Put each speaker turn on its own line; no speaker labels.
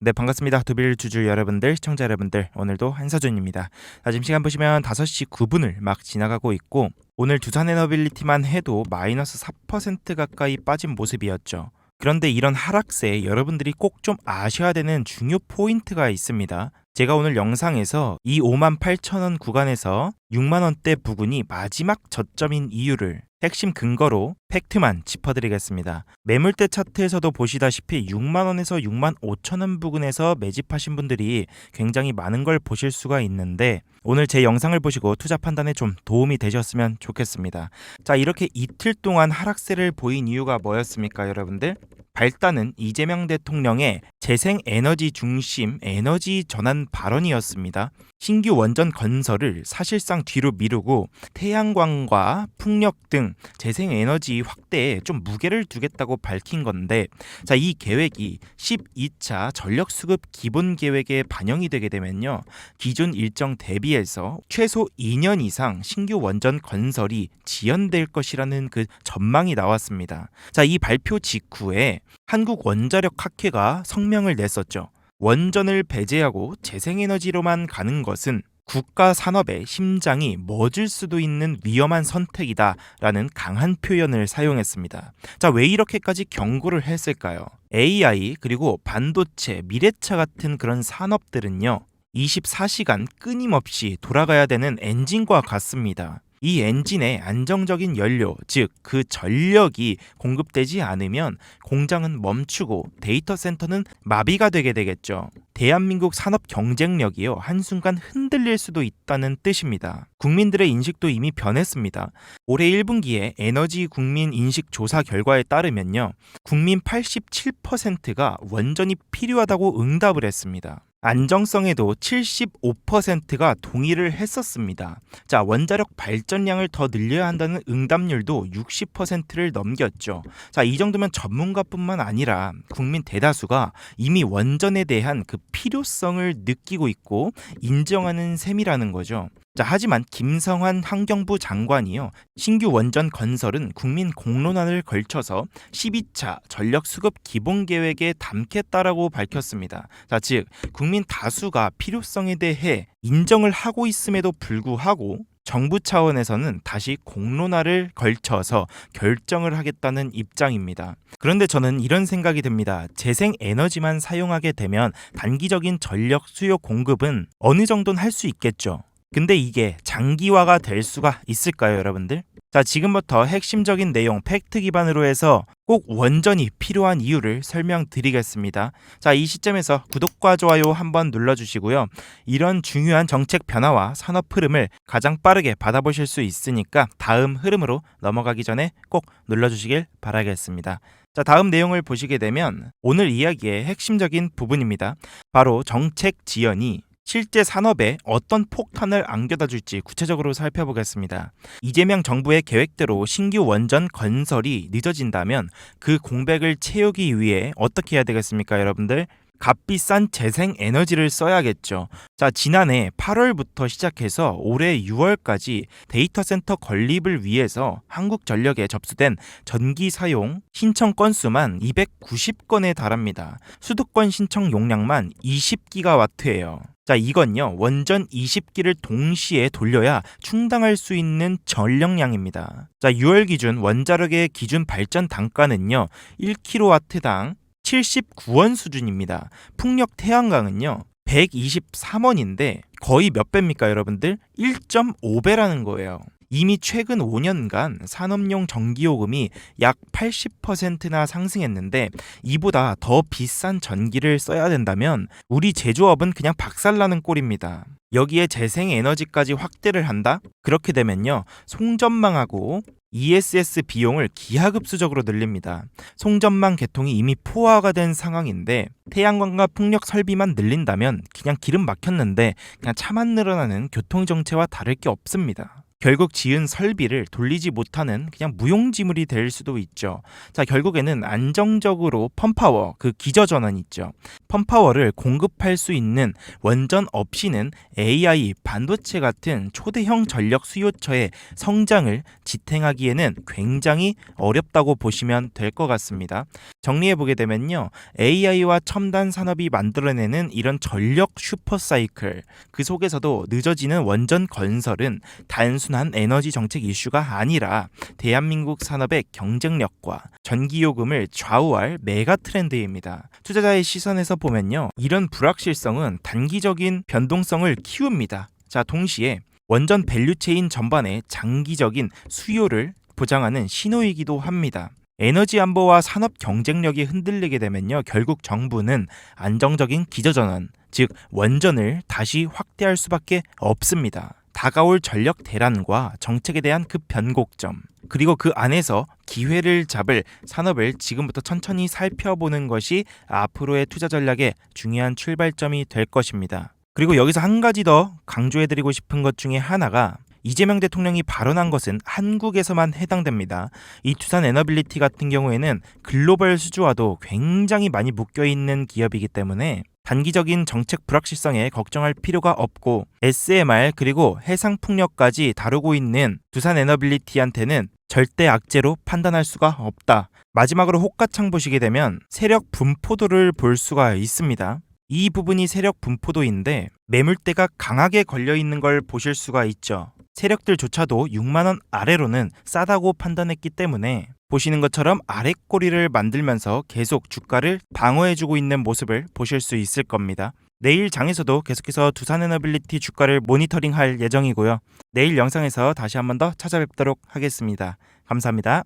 네, 반갑습니다. 두빌 주주 여러분들, 시청자 여러분들, 오늘도 한서준입니다. 지금 시간 보시면 5시 9분을 막 지나가고 있고, 오늘 두산에너빌리티만 해도 마이너스 4% 가까이 빠진 모습이었죠. 그런데 이런 하락세에 여러분들이 꼭 좀 아셔야 되는 중요 포인트가 있습니다. 제가 오늘 영상에서 이 58,000원 구간에서 6만원대 부근이 마지막 저점인 이유를 핵심 근거로 팩트만 짚어드리겠습니다. 매물대 차트에서도 보시다시피 6만원에서 6만 5천원 부근에서 매집하신 분들이 굉장히 많은 걸 보실 수가 있는데, 오늘 제 영상을 보시고 투자 판단에 좀 도움이 되셨으면 좋겠습니다. 자, 이렇게 이틀 동안 하락세를 보인 이유가 뭐였습니까, 여러분들? 발단은 이재명 대통령의 재생에너지 중심 에너지 전환 발언이었습니다. 신규 원전 건설을 사실상 뒤로 미루고 태양광과 풍력 등 재생에너지 확대에 좀 무게를 두겠다고 밝힌 건데, 자, 이 계획이 12차 전력수급 기본계획에 반영이 되게 되면요, 기존 일정 대비해서 최소 2년 이상 신규 원전 건설이 지연될 것이라는 그 전망이 나왔습니다. 자, 이 발표 직후에 한국원자력학회가 성명을 냈었죠. 원전을 배제하고 재생에너지로만 가는 것은 국가 산업의 심장이 멎을 수도 있는 위험한 선택이다라는 강한 표현을 사용했습니다. 자, 왜 이렇게까지 경고를 했을까요? AI 그리고 반도체, 미래차 같은 그런 산업들은요, 24시간 끊임없이 돌아가야 되는 엔진과 같습니다. 이 엔진의 안정적인 연료, 즉 그 전력이 공급되지 않으면 공장은 멈추고 데이터 센터는 마비가 되게 되겠죠. 대한민국 산업 경쟁력이요, 한순간 흔들릴 수도 있다는 뜻입니다. 국민들의 인식도 이미 변했습니다. 올해 1분기에 에너지 국민 인식 조사 결과에 따르면요, 국민 87%가 원전이 필요하다고 응답을 했습니다. 안정성에도 75%가 동의를 했었습니다. 자, 원자력 발전량을 더 늘려야 한다는 응답률도 60%를 넘겼죠. 자, 이 정도면 전문가뿐만 아니라 국민 대다수가 이미 원전에 대한 그 필요성을 느끼고 있고 인정하는 셈이라는 거죠. 자, 하지만 김성환 환경부 장관이요, 신규 원전 건설은 국민 공론화를 걸쳐서 12차 전력 수급 기본 계획에 담겠다라고 밝혔습니다. 자, 즉 국민 다수가 필요성에 대해 인정을 하고 있음에도 불구하고 정부 차원에서는 다시 공론화를 걸쳐서 결정을 하겠다는 입장입니다. 그런데 저는 이런 생각이 듭니다. 재생에너지만 사용하게 되면 단기적인 전력 수요 공급은 어느 정도는 할 수 있겠죠. 근데 이게 장기화가 될 수가 있을까요, 여러분들? 자, 지금부터 핵심적인 내용 팩트 기반으로 해서 꼭 원전이 필요한 이유를 설명드리겠습니다. 자, 이 시점에서 구독과 좋아요 한번 눌러주시고요. 이런 중요한 정책 변화와 산업 흐름을 가장 빠르게 받아보실 수 있으니까 다음 흐름으로 넘어가기 전에 꼭 눌러주시길 바라겠습니다. 자, 다음 내용을 보시게 되면 오늘 이야기의 핵심적인 부분입니다. 바로 정책 지연이 실제 산업에 어떤 폭탄을 안겨다 줄지 구체적으로 살펴보겠습니다. 이재명 정부의 계획대로 신규 원전 건설이 늦어진다면 그 공백을 채우기 위해 어떻게 해야 되겠습니까, 여러분들? 값비싼 재생에너지를 써야겠죠. 자, 지난해 8월부터 시작해서 올해 6월까지 데이터 센터 건립을 위해서 한국전력에 접수된 전기 사용 신청 건수만 290건에 달합니다. 수도권 신청 용량만 20기가와트예요. 자, 이건요, 원전 20기를 동시에 돌려야 충당할 수 있는 전력량입니다. 자, 6월 기준 원자력의 기준 발전 단가는요, 1kW당 79원 수준입니다. 풍력 태양광은요, 123원인데 거의 몇 배입니까, 여러분들? 1.5배라는 거예요. 이미 최근 5년간 산업용 전기요금이 약 80%나 상승했는데 이보다 더 비싼 전기를 써야 된다면 우리 제조업은 그냥 박살나는 꼴입니다. 여기에 재생에너지까지 확대를 한다? 그렇게 되면요, 송전망하고 ESS 비용을 기하급수적으로 늘립니다. 송전망 개통이 이미 포화가 된 상황인데 태양광과 풍력 설비만 늘린다면 그냥 기름 막혔는데 그냥 차만 늘어나는 교통정체와 다를 게 없습니다. 결국 지은 설비를 돌리지 못하는 그냥 무용지물이 될 수도 있죠. 자, 결국에는 안정적으로 펌파워, 그 기저전원 있죠. 펌파워를 공급할 수 있는 원전 없이는 AI, 반도체 같은 초대형 전력 수요처의 성장을 지탱하기에는 굉장히 어렵다고 보시면 될 것 같습니다. 정리해보게 되면요. AI와 첨단 산업이 만들어내는 이런 전력 슈퍼사이클, 그 속에서도 늦어지는 원전 건설은 단순한 에너지 정책 이슈가 아니라 대한민국 산업의 경쟁력과 전기요금을 좌우할 메가 트렌드입니다. 투자자의 시선에서 보면요. 이런 불확실성은 단기적인 변동성을 키웁니다. 자, 동시에 원전 밸류체인 전반의 장기적인 수요를 보장하는 신호이기도 합니다. 에너지 안보와 산업 경쟁력이 흔들리게 되면요. 결국 정부는 안정적인 기저전원, 즉 원전을 다시 확대할 수밖에 없습니다. 다가올 전력 대란과 정책에 대한 그 변곡점, 그리고 그 안에서 기회를 잡을 산업을 지금부터 천천히 살펴보는 것이 앞으로의 투자 전략의 중요한 출발점이 될 것입니다. 그리고 여기서 한 가지 더 강조해드리고 싶은 것 중에 하나가 이재명 대통령이 발언한 것은 한국에서만 해당됩니다. 이 두산 에너빌리티 같은 경우에는 글로벌 수주와도 굉장히 많이 묶여있는 기업이기 때문에 단기적인 정책 불확실성에 걱정할 필요가 없고 SMR 그리고 해상풍력까지 다루고 있는 두산 에너빌리티한테는 절대 악재로 판단할 수가 없다. 마지막으로 호가창 보시게 되면 세력 분포도를 볼 수가 있습니다. 이 부분이 세력 분포도인데 매물대가 강하게 걸려있는 걸 보실 수가 있죠. 세력들조차도 6만원 아래로는 싸다고 판단했기 때문에 보시는 것처럼 아랫꼬리를 만들면서 계속 주가를 방어해주고 있는 모습을 보실 수 있을 겁니다. 내일 장에서도 계속해서 두산에너빌리티 주가를 모니터링할 예정이고요. 내일 영상에서 다시 한 번 더 찾아뵙도록 하겠습니다. 감사합니다.